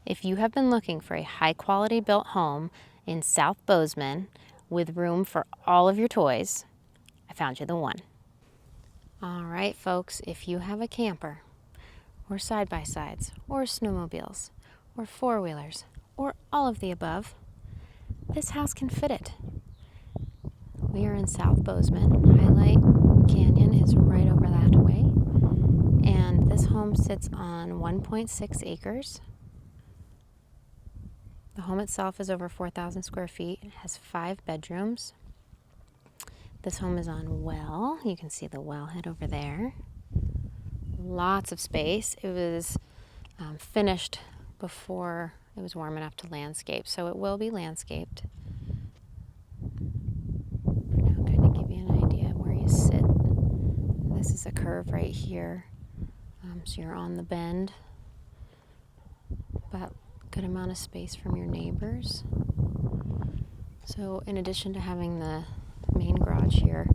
If you have been looking for a high quality built home in South Bozeman with room for all of your toys, I found you the one. All right, folks, if you have a camper or side-by-sides or snowmobiles or four-wheelers or all of the above, this house can fit it. We are in South Bozeman. Hyalite Canyon is right over that way. And this home sits on 1.6 acres. The home itself is over 4,000 square feet. It has 5 bedrooms. This home is on well. You can see the wellhead over there. Lots of space. It was finished before it was warm enough to landscape, so it will be landscaped. For now, kind of give you an idea where you sit. This is a curve right here, so you're on the bend, but good amount of space from your neighbors. So in addition to having the main garage here,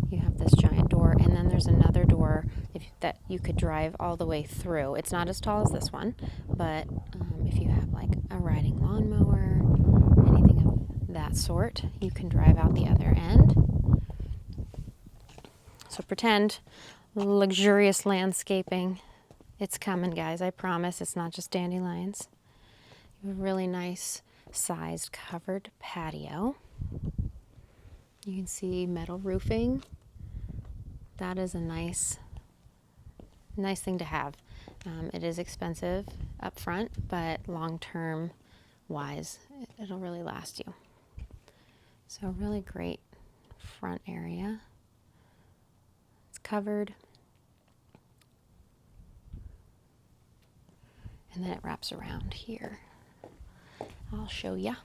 you have this giant door, and then there's another door that you could drive all the way through. It's not as tall as this one, but if you have like a riding lawnmower, anything of that sort, you can drive out the other end. So pretend luxurious landscaping. It's coming, guys, I promise. It's not just dandelions. You have a really nice sized covered patio. You can see metal roofing. That is a nice thing to have. It is expensive up front, but long-term wise, it'll really last you. So really great front area. It's covered. And then it wraps around here. I'll show ya.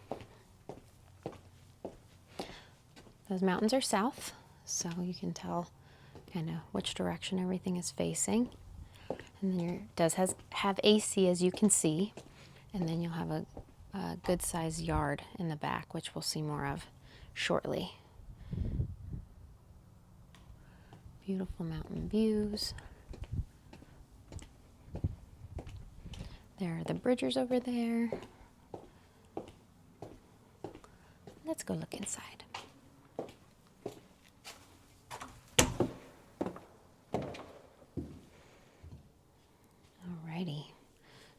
Those mountains are south, so you can tell kind of which direction everything is facing. And then it does have AC, as you can see, and then you'll have a good sized yard in the back, which we'll see more of shortly. Beautiful mountain views. There are the bridgers over there. Let's go look inside. Alrighty,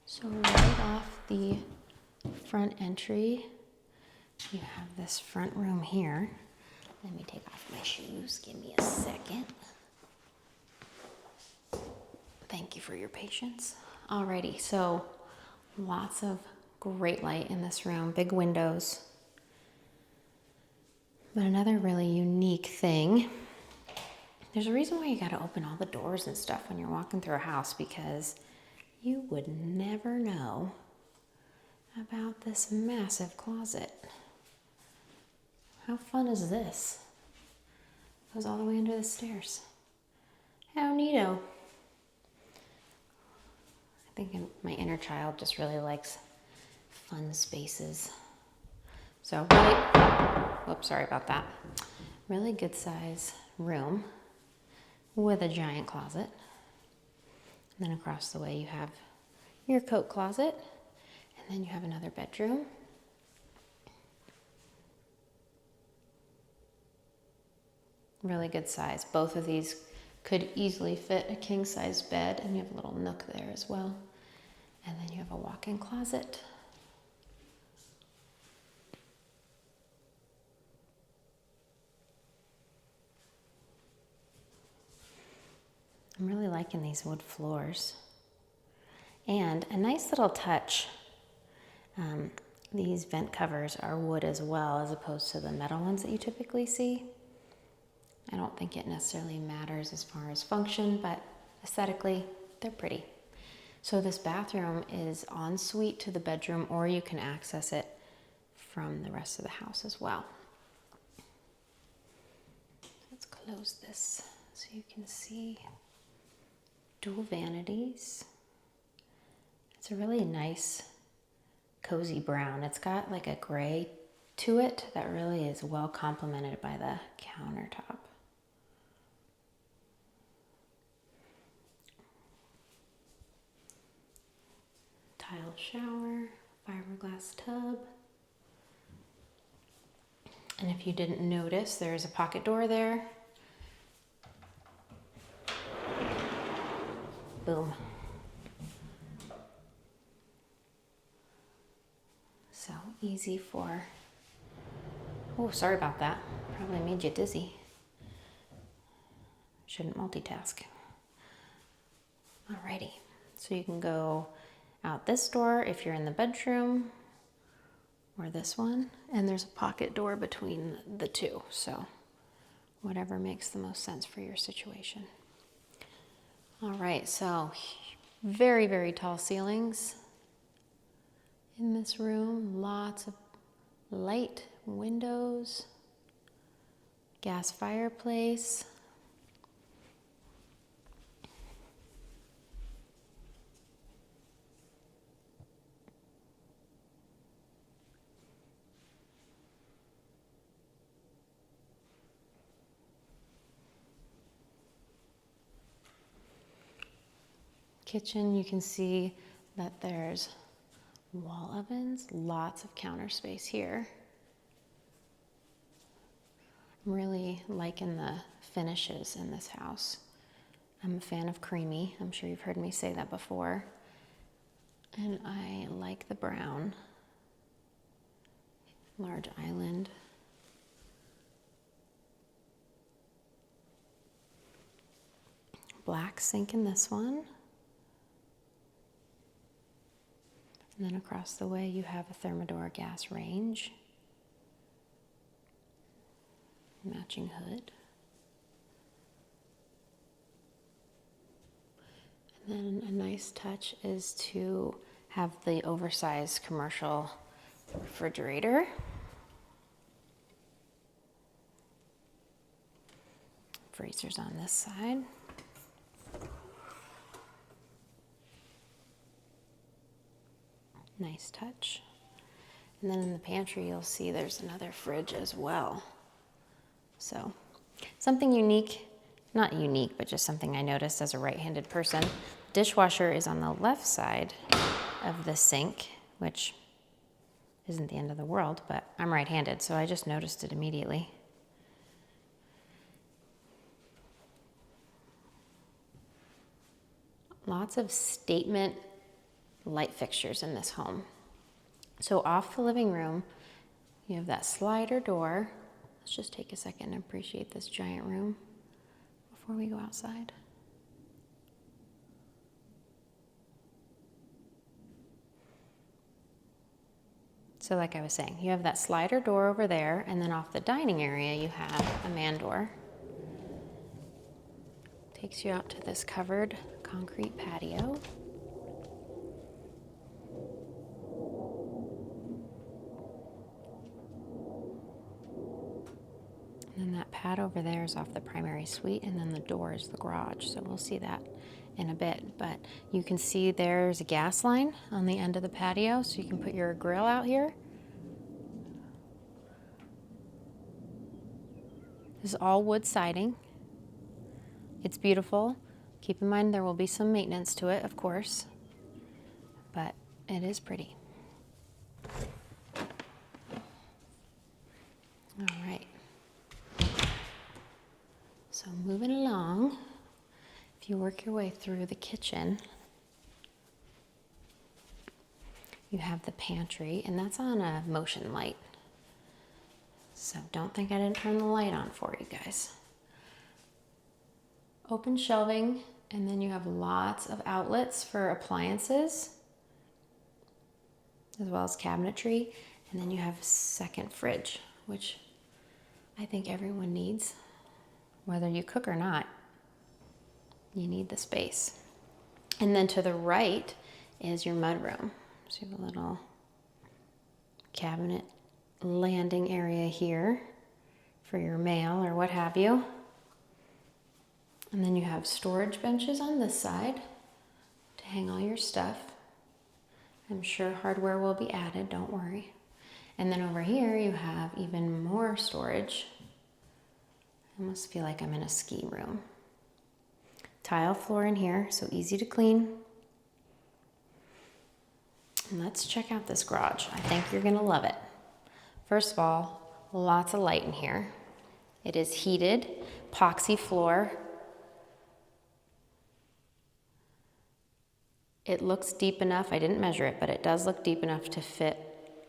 so right off the front entry, you have this front room here. Let me take off my shoes, give me a second. Thank you for your patience. Alrighty, so lots of great light in this room, big windows. But another really unique thing, there's a reason why you gotta open all the doors and stuff when you're walking through a house, because you would never know about this massive closet. How fun is this? Goes all the way under the stairs. How neato. I think my inner child just really likes fun spaces. So really, whoops, sorry about that. Really good size room with a giant closet. And then across the way you have your coat closet, and then you have another bedroom. Really good size. Both of these could easily fit a king size bed, and you have a little nook there as well. And then you have a walk-in closet. I'm really liking these wood floors. And a nice little touch, these vent covers are wood as well, as opposed to the metal ones that you typically see. I don't think it necessarily matters as far as function, but aesthetically, they're pretty. So this bathroom is en suite to the bedroom, or you can access it from the rest of the house as well. Let's close this so you can see dual vanities. It's a really nice, cozy brown. It's got like a gray to it that really is well complemented by the countertop. Tile shower, fiberglass tub. And if you didn't notice, there's a pocket door there. Boom. So easy for, oh, sorry about that. Probably made you dizzy. Shouldn't multitask. Alrighty, so you can go out this door if you're in the bedroom, or this one, and there's a pocket door between the two, so whatever makes the most sense for your situation. All right, so very, very tall ceilings in this room, lots of light, windows, gas fireplace. Kitchen, you can see that there's wall ovens, lots of counter space here. I'm really liking the finishes in this house. I'm a fan of creamy. I'm sure you've heard me say that before. And I like the brown. Large island. Black sink in this one. And then across the way you have a Thermador gas range. Matching hood. And then a nice touch is to have the oversized commercial refrigerator. Freezers on this side. Nice touch. And then in the pantry, you'll see there's another fridge as well. So something unique, not unique, but just something I noticed as a right-handed person. Dishwasher is on the left side of the sink, which isn't the end of the world, but I'm right-handed, so I just noticed it immediately. Lots of statement light fixtures in this home. So off the living room, you have that slider door. Let's just take a second and appreciate this giant room before we go outside. So like I was saying, you have that slider door over there, and then off the dining area, you have a man door. Takes you out to this covered concrete patio. And then that pad over there is off the primary suite, and then the door is the garage. So we'll see that in a bit. But you can see there's a gas line on the end of the patio, so you can put your grill out here. This is all wood siding. It's beautiful. Keep in mind there will be some maintenance to it, of course, but it is pretty. All right. So moving along, if you work your way through the kitchen, you have the pantry, and that's on a motion light. So don't think I didn't turn the light on for you guys. Open shelving, and then you have lots of outlets for appliances, as well as cabinetry. And then you have a second fridge, which I think everyone needs. Whether you cook or not, you need the space. And then to the right is your mudroom. So you have a little cabinet landing area here for your mail or what have you. And then you have storage benches on this side to hang all your stuff. I'm sure hardware will be added, don't worry. And then over here you have even more storage. I almost feel like I'm in a ski room. Tile floor in here, so easy to clean. Let's check out this garage. I think you're gonna love it. First of all, lots of light in here. It is heated, epoxy floor. It looks deep enough, I didn't measure it, but it does look deep enough to fit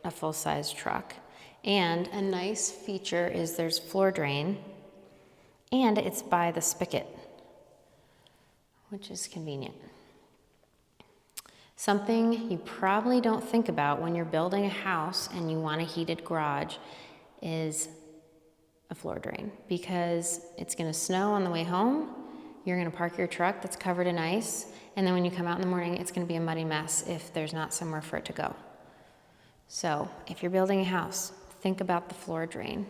a full-size truck. And a nice feature is there's floor drain, and it's by the spigot, which is convenient. Something you probably don't think about when you're building a house and you want a heated garage is a floor drain, because it's gonna snow on the way home, you're gonna park your truck that's covered in ice, and then when you come out in the morning, it's gonna be a muddy mess if there's not somewhere for it to go. So if you're building a house, think about the floor drain.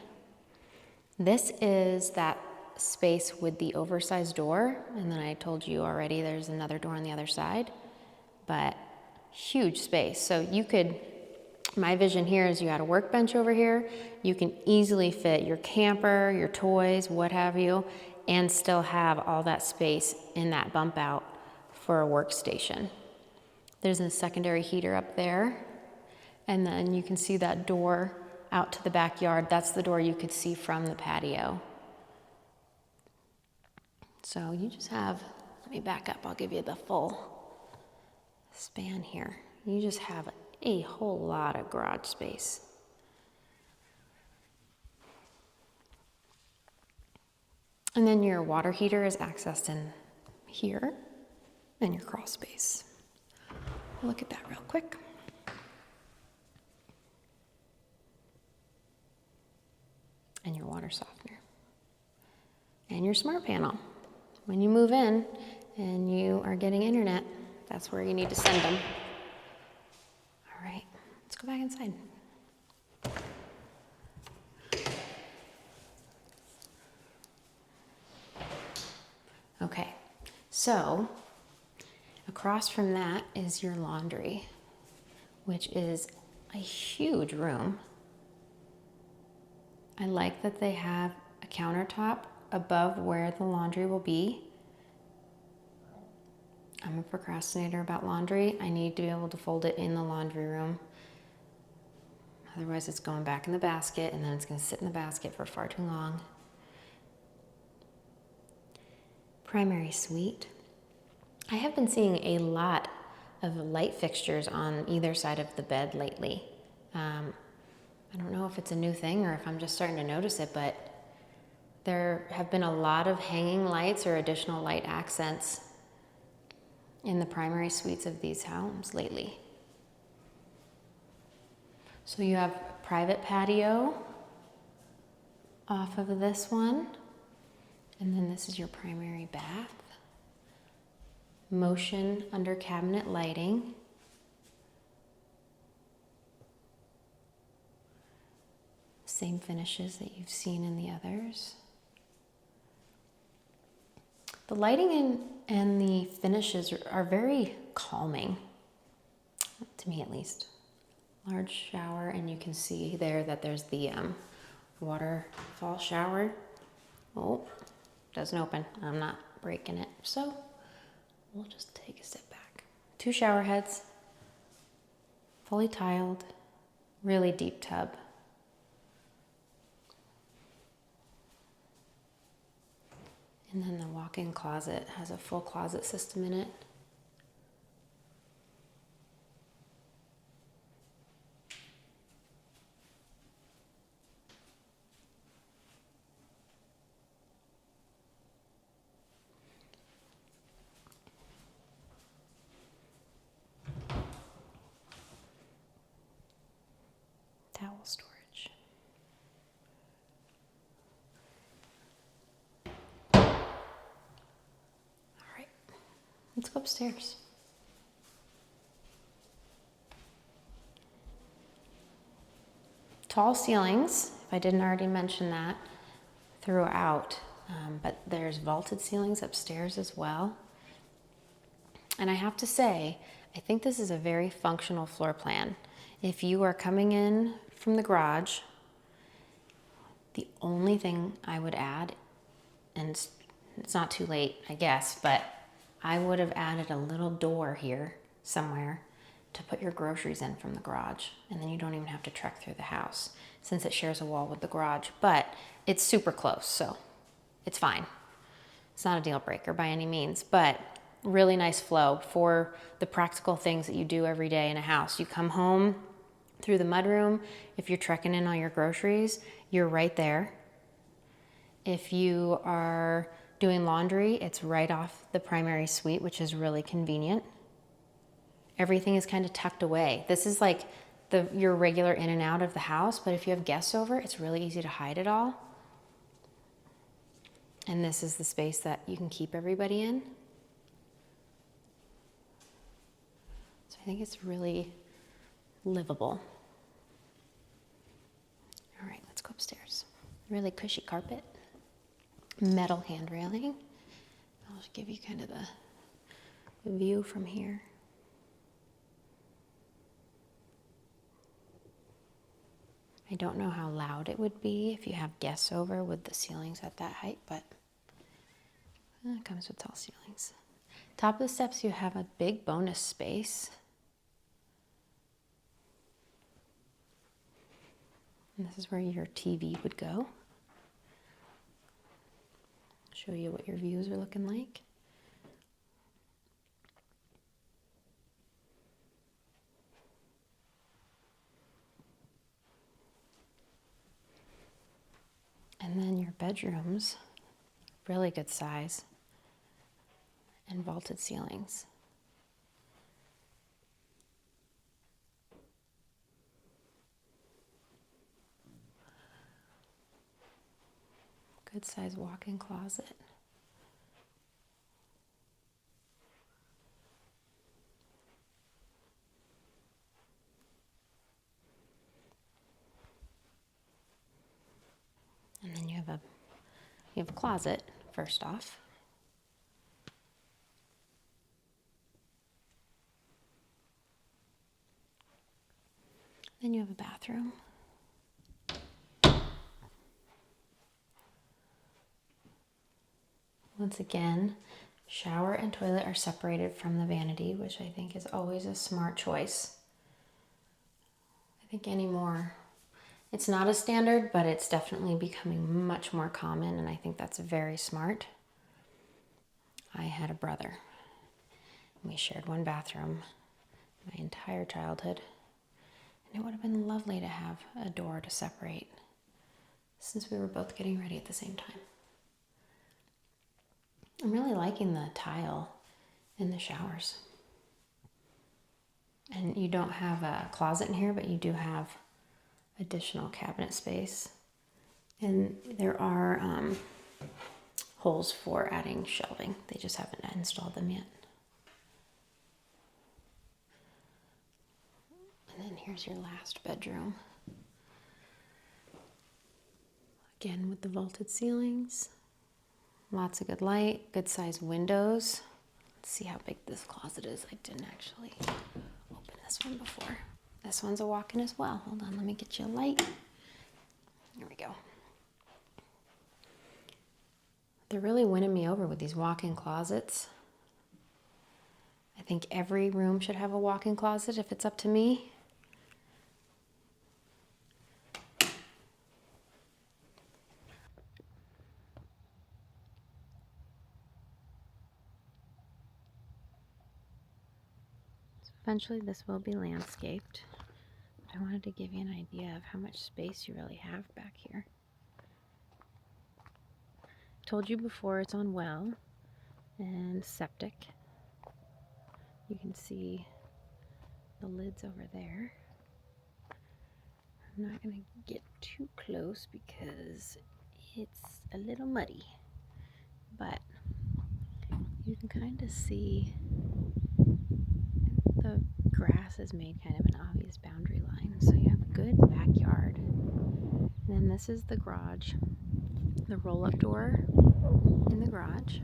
This is that space with the oversized door, and then I told you already there's another door on the other side, but huge space. So you could, my vision here is you had a workbench over here, you can easily fit your camper, your toys, what have you, and still have all that space in that bump out for a workstation. There's a secondary heater up there, and then you can see that door out to the backyard. That's the door you could see from the patio. So you just have, let me back up, I'll give you the full span here. You just have a whole lot of garage space. And then your water heater is accessed in here, and your crawl space. Look at that real quick. And your water softener. And your smart panel. When you move in and you are getting internet, that's where you need to send them. All right, let's go back inside. Okay, so across from that is your laundry, which is a huge room. I like that they have a countertop above where the laundry will be. I'm a procrastinator about laundry. I need to be able to fold it in the laundry room. Otherwise it's going back in the basket, and then it's gonna sit in the basket for far too long. Primary suite. I have been seeing a lot of light fixtures on either side of the bed lately. I don't know if it's a new thing or if I'm just starting to notice it, but there have been a lot of hanging lights or additional light accents in the primary suites of these homes lately. So you have private patio off of this one, and then this is your primary bath. Motion under cabinet lighting. Same finishes that you've seen in the others. The lighting and the finishes are very calming, to me at least. Large shower, and you can see there that there's the waterfall shower. Oh, doesn't open. I'm not breaking it, so we'll just take a step back. 2 shower heads, fully tiled, really deep tub. And then the walk-in closet has a full closet system in it. Towel storage. Let's go upstairs. Tall ceilings, if I didn't already mention that, throughout, but there's vaulted ceilings upstairs as well. And I have to say, I think this is a very functional floor plan. If you are coming in from the garage, the only thing I would add, and it's not too late, I guess, but I would have added a little door here somewhere to put your groceries in from the garage, and then you don't even have to trek through the house since it shares a wall with the garage, but it's super close, so it's fine. It's not a deal breaker by any means, but really nice flow for the practical things that you do every day in a house. You come home through the mudroom. If you're trekking in all your groceries, you're right there. If you are doing laundry, it's right off the primary suite, which is really convenient. Everything is kind of tucked away. This is like your regular in and out of the house, but if you have guests over, it's really easy to hide it all. And this is the space that you can keep everybody in. So I think it's really livable. All right, let's go upstairs. Really cushy carpet, metal hand railing. I'll just give you kind of the view from here. I don't know how loud it would be if you have guests over with the ceilings at that height, but it comes with tall ceilings. Top of the steps, you have a big bonus space. And this is where your TV would go. Show you what your views are looking like. And then your bedrooms, really good size, and vaulted ceilings. Good size walk-in closet. And then you have a closet first off. Then you have a bathroom. Once again, shower and toilet are separated from the vanity, which I think is always a smart choice. I think anymore, it's not a standard, but it's definitely becoming much more common, and I think that's very smart. I had a brother. We shared one bathroom my entire childhood, and it would have been lovely to have a door to separate since we were both getting ready at the same time. I'm really liking the tile in the showers. And you don't have a closet in here, but you do have additional cabinet space. And there are holes for adding shelving. They just haven't installed them yet. And then here's your last bedroom. Again, with the vaulted ceilings. Lots of good light, good size windows. Let's see how big this closet is. I didn't actually open this one before. This one's a walk-in as well. Hold on, let me get you a light. Here we go. They're really winning me over with these walk-in closets. I think every room should have a walk-in closet if it's up to me. Eventually this will be landscaped, but I wanted to give you an idea of how much space you really have back here. I told you before it's on well and septic. You can see the lids over there. I'm not going to get too close because it's a little muddy, but you can kind of see the grass has made kind of an obvious boundary line, so you have a good backyard. And then this is the garage, the roll-up door in the garage.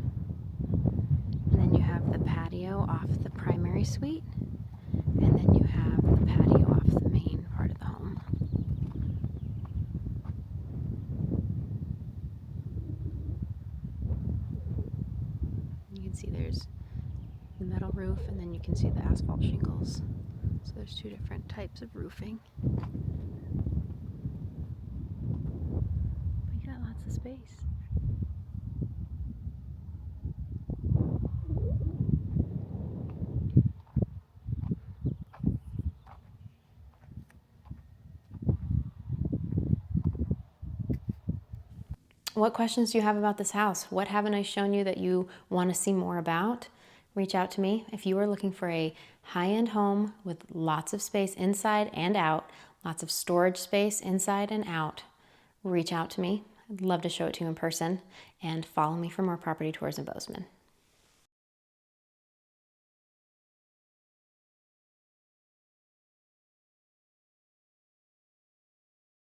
And then you have the patio off the primary suite, and then you have the patio off the main part of the home. You can see there's the metal roof, and then you can see the asphalt shingles. So there's two different types of roofing. But you got lots of space. What questions do you have about this house? What haven't I shown you that you want to see more about? Reach out to me. If you are looking for a high-end home with lots of space inside and out, lots of storage space inside and out, reach out to me. I'd love to show it to you in person, and follow me for more property tours in Bozeman.